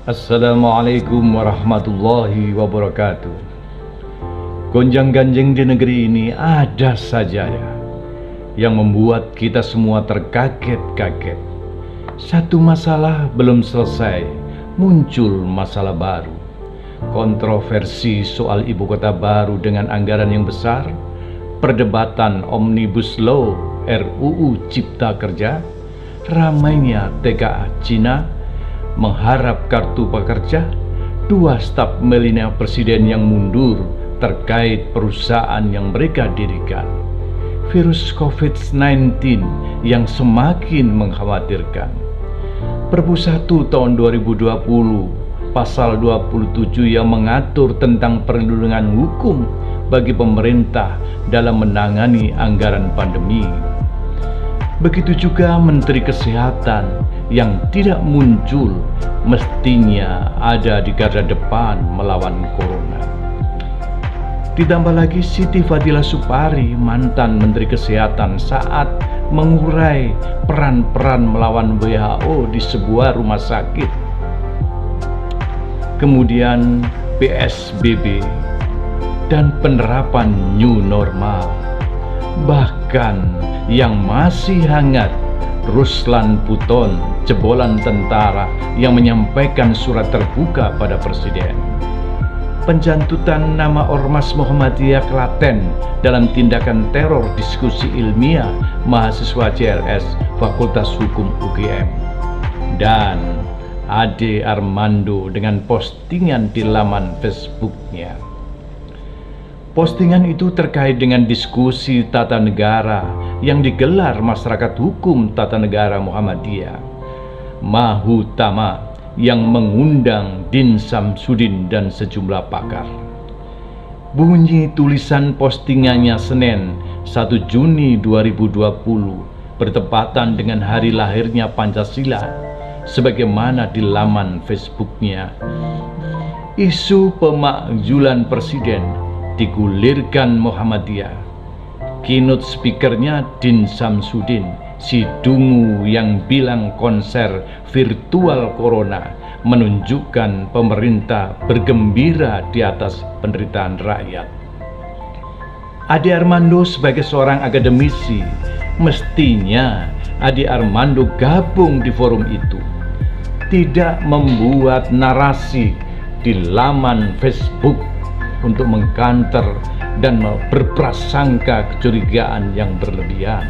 Assalamualaikum warahmatullahi wabarakatuh. Gonjang-ganjing di negeri ini ada saja ya, yang membuat kita semua terkaget-kaget. Satu masalah belum selesai, muncul masalah baru. Kontroversi soal ibu kota baru dengan anggaran yang besar, perdebatan Omnibus Law RUU Cipta Kerja, ramainya TKA Cina, mengharap kartu pekerja, dua staf milenial presiden yang mundur terkait perusahaan yang mereka dirikan, virus COVID-19 yang semakin mengkhawatirkan, Perpu 1 tahun 2020 pasal 27 yang mengatur tentang perlindungan hukum bagi pemerintah dalam menangani anggaran pandemi. Begitu juga Menteri Kesehatan yang tidak muncul, mestinya ada di garda depan melawan corona. Ditambah lagi Siti Fadila Supari, mantan Menteri Kesehatan, saat mengurai peran-peran melawan WHO di sebuah rumah sakit. Kemudian PSBB dan penerapan new normal. Bahkan yang masih hangat, Ruslan Puton, jebolan tentara yang menyampaikan surat terbuka pada Presiden. Penjantutan nama Ormas Muhammadiyah Klaten dalam tindakan teror diskusi ilmiah mahasiswa CLS Fakultas Hukum UGM. Dan Ade Armando dengan postingan di laman Facebooknya. Postingan itu terkait dengan diskusi tata negara yang digelar Masyarakat Hukum Tata Negara Muhammadiyah Mahutama yang mengundang Din Samsudin dan sejumlah pakar. Bunyi tulisan postingannya Senin 1 Juni 2020 bertepatan dengan hari lahirnya Pancasila, sebagaimana di laman Facebooknya. Isu pemakzulan presiden digulirkan Muhammadiyah. Keynote speakernya Din Samsudin, si dungu yang bilang konser virtual corona menunjukkan pemerintah bergembira di atas penderitaan rakyat. Ade Armando sebagai seorang akademisi, mestinya Ade Armando gabung di forum itu, tidak membuat narasi di laman Facebook untuk mengkanter dan berprasangka kecurigaan yang berlebihan,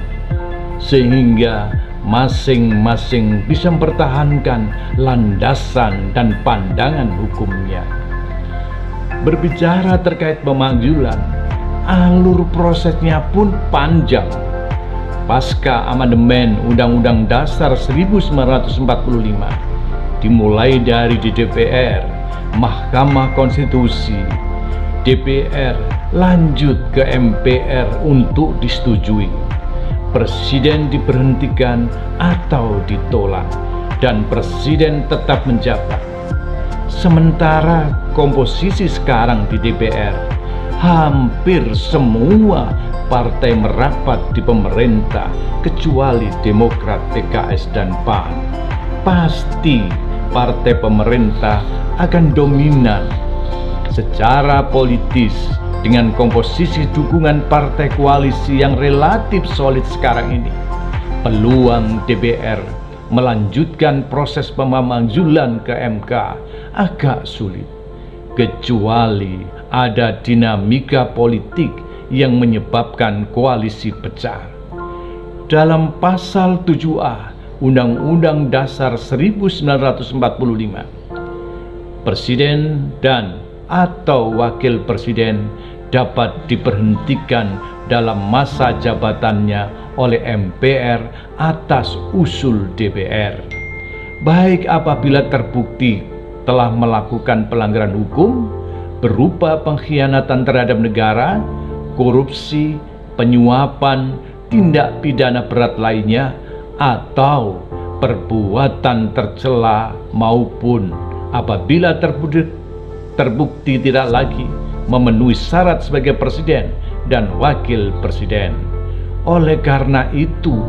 sehingga masing-masing bisa mempertahankan landasan dan pandangan hukumnya. Berbicara terkait pemakzulan, alur prosesnya pun panjang. Pasca amandemen Undang-Undang Dasar 1945, dimulai dari di DPR, Mahkamah Konstitusi, DPR lanjut ke MPR untuk disetujui. Presiden diberhentikan atau ditolak, dan presiden tetap menjabat. Sementara komposisi sekarang di DPR, hampir semua partai merapat di pemerintah kecuali Demokrat, PKS, dan PAN. Pasti partai pemerintah akan dominan secara politis dengan komposisi dukungan partai koalisi yang relatif solid sekarang ini. Peluang DPR melanjutkan proses pemakzulan ke MK agak sulit, kecuali ada dinamika politik yang menyebabkan koalisi pecah. Dalam pasal 7A Undang-Undang Dasar 1945, Presiden dan atau wakil presiden dapat diberhentikan dalam masa jabatannya oleh MPR atas usul DPR, baik apabila terbukti telah melakukan pelanggaran hukum berupa pengkhianatan terhadap negara, korupsi, penyuapan, tindak pidana berat lainnya, atau perbuatan tercela, maupun apabila terbukti tidak lagi memenuhi syarat sebagai presiden dan wakil presiden. Oleh karena itu,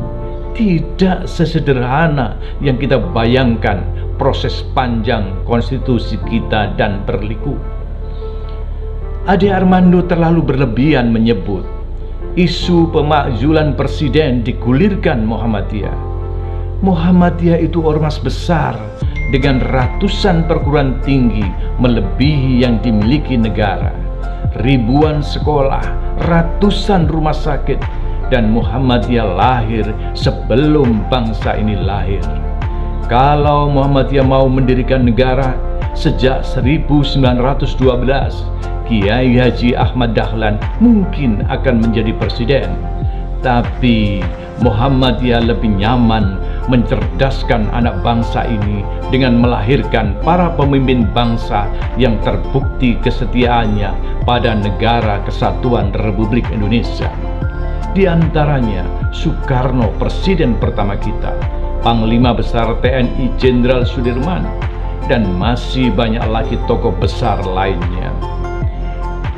tidak sesederhana yang kita bayangkan proses panjang konstitusi kita dan berliku. Ade Armando terlalu berlebihan menyebut isu pemakzulan presiden digulirkan Muhammadiyah. Muhammadiyah itu ormas besar dengan ratusan perguruan tinggi melebihi yang dimiliki negara, ribuan sekolah, ratusan rumah sakit, dan Muhammadiyah lahir sebelum bangsa ini lahir. Kalau Muhammadiyah mau mendirikan negara sejak 1912, Kiai Haji Ahmad Dahlan mungkin akan menjadi presiden. Tapi Muhammadiyah lebih nyaman mencerdaskan anak bangsa ini dengan melahirkan para pemimpin bangsa yang terbukti kesetiaannya pada Negara Kesatuan Republik Indonesia. Di antaranya Soekarno, presiden pertama kita, Panglima Besar TNI Jenderal Sudirman, dan masih banyak lagi tokoh besar lainnya.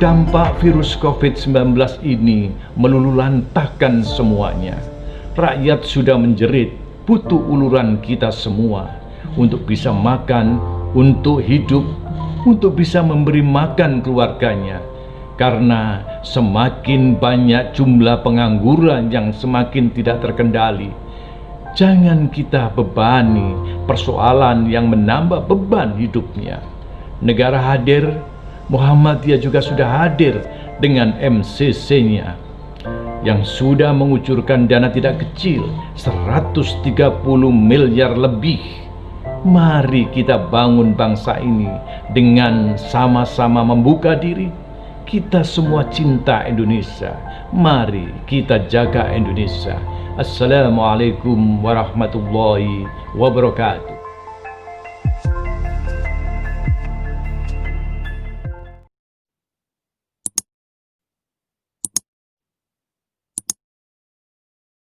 Dampak virus COVID-19 ini melululantahkan semuanya. Rakyat sudah menjerit, butuh uluran kita semua untuk bisa makan, untuk hidup, untuk bisa memberi makan keluarganya. Karena semakin banyak jumlah pengangguran yang semakin tidak terkendali. Jangan kita bebani persoalan yang menambah beban hidupnya. Negara hadir, Muhammadiyah juga sudah hadir dengan MCC-nya yang sudah mengucurkan dana tidak kecil, 130 miliar lebih. Mari kita bangun bangsa ini dengan sama-sama membuka diri. Kita semua cinta Indonesia. Mari kita jaga Indonesia. Assalamualaikum warahmatullahi wabarakatuh.